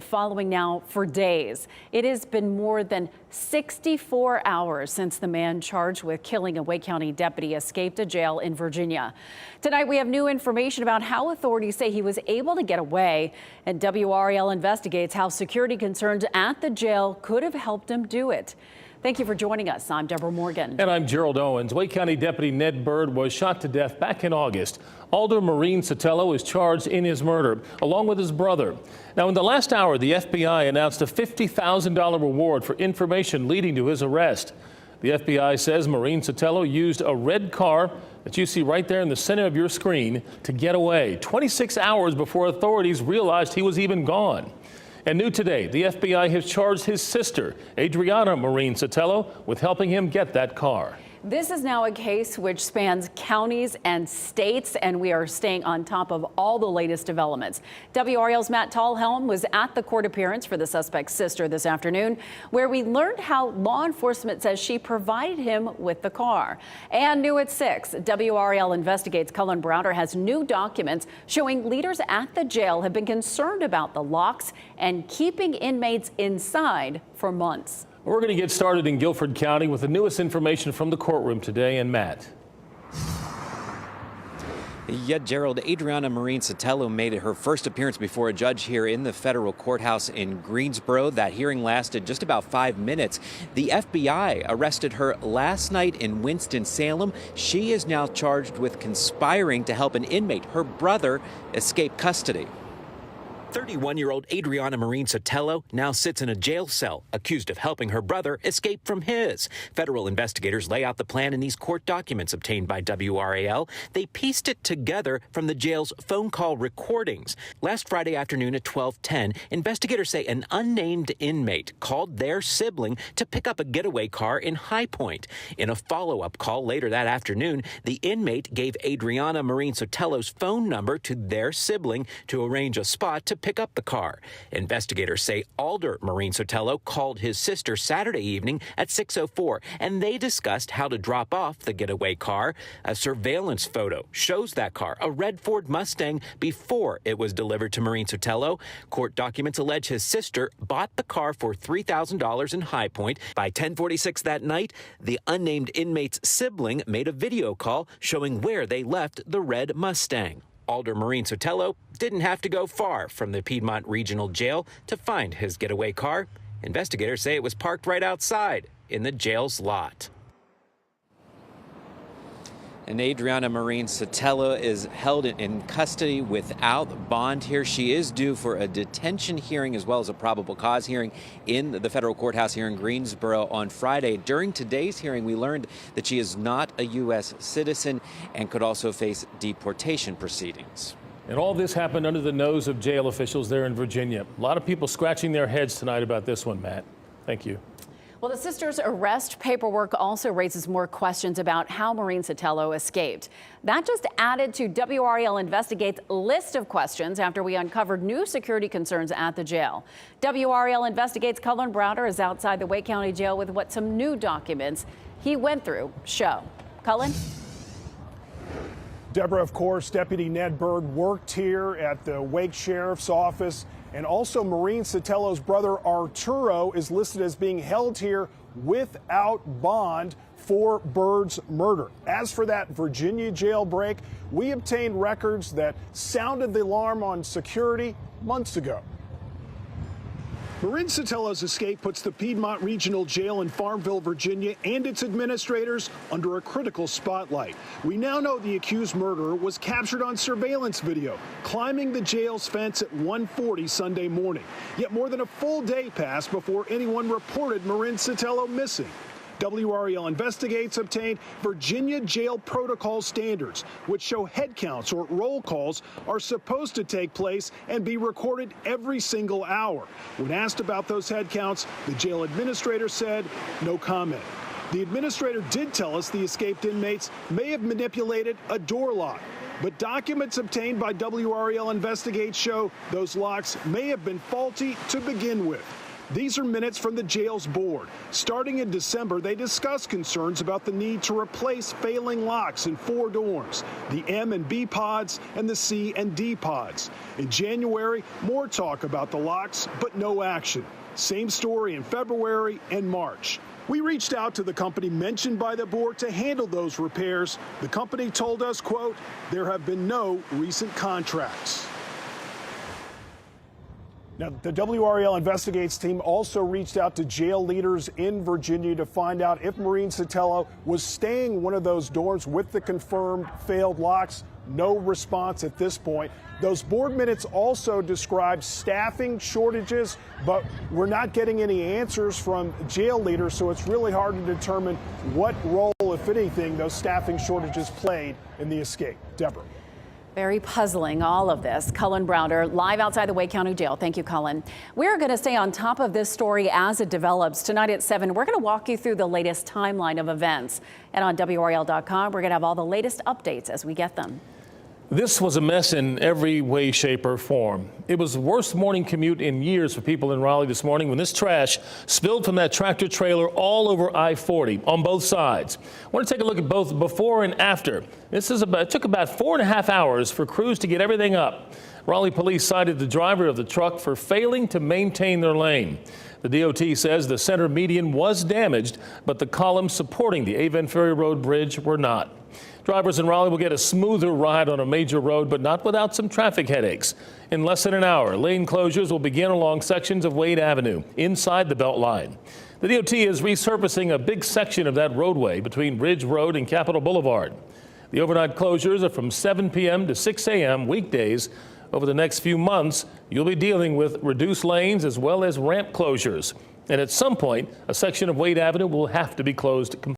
Following now for days. It has been more than 64 hours since the man charged with killing a Wake County deputy escaped a jail in Virginia. Tonight we have new information about how authorities say he was able to get away, and WRAL investigates how security concerns at the jail could have helped him do it. Thank you for joining us. I'm Deborah Morgan. And I'm Gerald Owens. Wake County Deputy Ned Byrd was shot to death back in August. Alder Maureen Sotelo is charged in his murder, along with his brother. Now, in the last hour, the FBI announced a $50,000 reward for information leading to his arrest. The FBI says Maureen Sotelo used a red car that you see right there in the center of your screen to get away, 26 hours before authorities realized he was even gone. And new today, the FBI has charged his sister, Adriana Maureen Sotelo, with helping him get that car. This is now a case which spans counties and states, and we are staying on top of all the latest developments. WRAL's Matt Tallhelm was at the court appearance for the suspect's sister this afternoon, where we learned how law enforcement says she provided him with the car. And new at 6, WRAL Investigates' Cullen Browder has new documents showing leaders at the jail have been concerned about the locks and keeping inmates inside for months. We're going to get started in Guilford County with the newest information from the courtroom today. And Matt. Yeah, Gerald, Adriana Maureen Sotelo made her first appearance before a judge here in the federal courthouse in Greensboro. That hearing lasted just about 5 minutes. The FBI arrested her last night in Winston-Salem. She is now charged with conspiring to help an inmate, her brother, escape custody. 31-year-old Adriana Maureen Sotelo now sits in a jail cell, accused of helping her brother escape from his. Federal investigators lay out the plan in these court documents obtained by WRAL. They pieced it together from the jail's phone call recordings. Last Friday afternoon at 12:10, investigators say an unnamed inmate called their sibling to pick up a getaway car in High Point. In a follow-up call later that afternoon, the inmate gave Adriana Maureen Sotelo's phone number to their sibling to arrange a spot to pick up the car. Investigators say Alder Maureen Sotelo called his sister Saturday evening at 6:04, and they discussed how to drop off the getaway car. A surveillance photo shows that car, a red Ford Mustang, before it was delivered to Maureen Sotelo. Court documents allege his sister bought the car for $3,000 in High Point. By 10:46 that night, the unnamed inmate's sibling made a video call showing where they left the red Mustang. Alder Maureen Sotelo didn't have to go far from the Piedmont Regional Jail to find his getaway car. Investigators say it was parked right outside in the jail's lot. And Adriana Maureen Sotelo is held in custody without bond here. She is due for a detention hearing as well as a probable cause hearing in the federal courthouse here in Greensboro on Friday. During today's hearing, we learned that she is not a U.S. citizen and could also face deportation proceedings. And all this happened under the nose of jail officials there in Virginia. A lot of people scratching their heads tonight about this one, Matt. Thank you. Well, the sister's arrest paperwork also raises more questions about how Maureen Sotelo escaped. That just added to WRAL Investigates' list of questions after we uncovered new security concerns at the jail. WRAL Investigates' Cullen Browder is outside the Wake County Jail with what some new documents he went through show. Cullen? Deborah, of course, Deputy Ned Byrd worked here at the Wake Sheriff's Office, and also Maureen Sotelo's brother Arturo is listed as being held here without bond for Byrd's murder. As for that Virginia jailbreak, we obtained records that sounded the alarm on security months ago. Maureen Sotelo's escape puts the Piedmont Regional Jail in Farmville, Virginia, and its administrators under a critical spotlight. We now know the accused murderer was captured on surveillance video, climbing the jail's fence at 1:40 Sunday morning. Yet more than a full day passed before anyone reported Maureen Sotelo missing. WRAL Investigates obtained Virginia jail protocol standards, which show head counts or roll calls are supposed to take place and be recorded every single hour. When asked about those head counts, the jail administrator said no comment. The administrator did tell us the escaped inmates may have manipulated a door lock, but documents obtained by WRAL Investigates show those locks may have been faulty to begin with. These are minutes from the jail's board. Starting in December, they discussed concerns about the need to replace failing locks in 4 dorms, the M and B pods and the C and D pods. In January, more talk about the locks, but no action. Same story in February and March. We reached out to the company mentioned by the board to handle those repairs. The company told us, quote, there have been no recent contracts. Now, the WRAL Investigates team also reached out to jail leaders in Virginia to find out if Maureen Sotelo was staying in one of those dorms with the confirmed failed locks. No response at this point. Those board minutes also describe staffing shortages, but we're not getting any answers from jail leaders, so it's really hard to determine what role, if anything, those staffing shortages played in the escape. Deborah. Very puzzling, all of this. Cullen Browder, live outside the Wake County Jail. Thank you, Cullen. We're going to stay on top of this story as it develops. Tonight at 7, we're going to walk you through the latest timeline of events. And on WRAL.com, we're going to have all the latest updates as we get them. This was a mess in every way, shape, or form. It was the worst morning commute in years for people in Raleigh this morning when this trash spilled from that tractor trailer all over I-40 on both sides. I want to take a look at both before and after. It took about 4.5 hours for crews to get everything up. Raleigh police cited the driver of the truck for failing to maintain their lane. The DOT says the center median was damaged, but the columns supporting the Avon Ferry Road Bridge were not. Drivers in Raleigh will get a smoother ride on a major road, but not without some traffic headaches. In less than an hour, lane closures will begin along sections of Wade Avenue inside the Beltline. The DOT is resurfacing a big section of that roadway between Ridge Road and Capitol Boulevard. The overnight closures are from 7 p.m. to 6 a.m. weekdays. Over the next few months, you'll be dealing with reduced lanes as well as ramp closures. And at some point, a section of Wade Avenue will have to be closed completely.